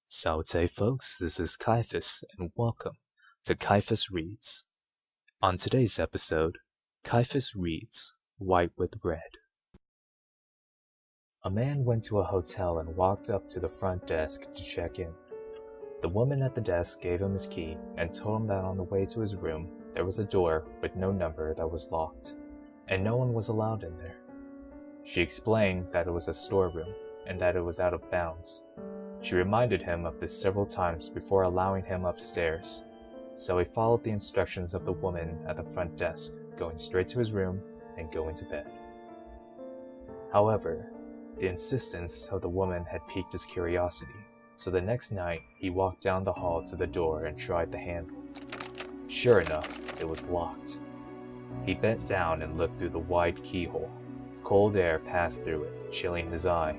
Salute folks, this is Kaiphas and welcome to Kaiphas Reads. On today's episode, Kaiphas reads White with Red. A man went to a hotel and walked up to the front desk to check in. The woman at the desk gave him his key and told him that on the way to his room there was a door with no number that was locked, and no one was allowed in there. She explained that it was a storeroom and that it was out of bounds. She reminded him of this several times before allowing him upstairs, so he followed the instructions of the woman at the front desk, going straight to his room and going to bed. However, the insistence of the woman had piqued his curiosity, so the next night he walked down the hall to the door and tried the handle. Sure enough, it was locked. He bent down and looked through the wide keyhole. Cold air passed through it, chilling his eye.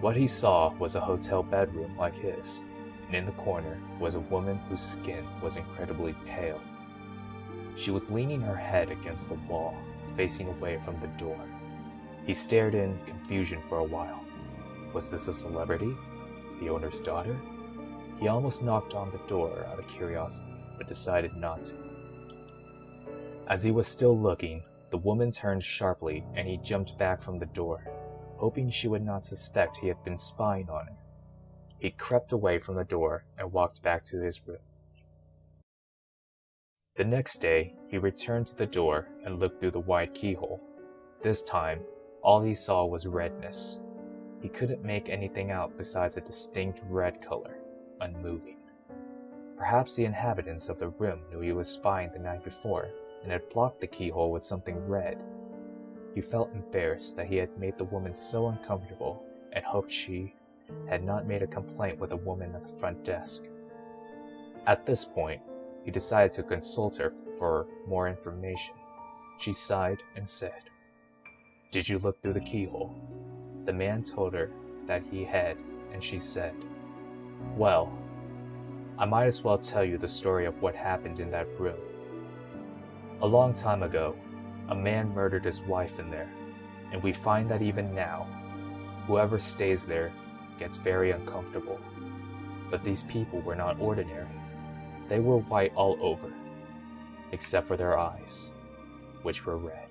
What he saw was a hotel bedroom like his, and in the corner was a woman whose skin was incredibly pale. She was leaning her head against the wall, facing away from the door. He stared in confusion for a while. Was this a celebrity? The owner's daughter? He almost knocked on the door out of curiosity, but decided not to. As he was still looking, the woman turned sharply and he jumped back from the door, hoping she would not suspect he had been spying on her. He crept away from the door and walked back to his room. The next day, he returned to the door and looked through the wide keyhole. This time, all he saw was redness. He couldn't make anything out besides a distinct red color, unmoving. Perhaps the inhabitants of the room knew he was spying the night before and had blocked the keyhole with something red. He felt embarrassed that he had made the woman so uncomfortable and hoped she had not made a complaint with the woman at the front desk. At this point, he decided to consult her for more information. She sighed and said, "Did you look through the keyhole?" The man told her that he had, and she said, "Well, I might as well tell you the story of what happened in that room. A long time ago, a man murdered his wife in there, and we find that even now, whoever stays there gets very uncomfortable. But these people were not ordinary. They were white all over, except for their eyes, which were red."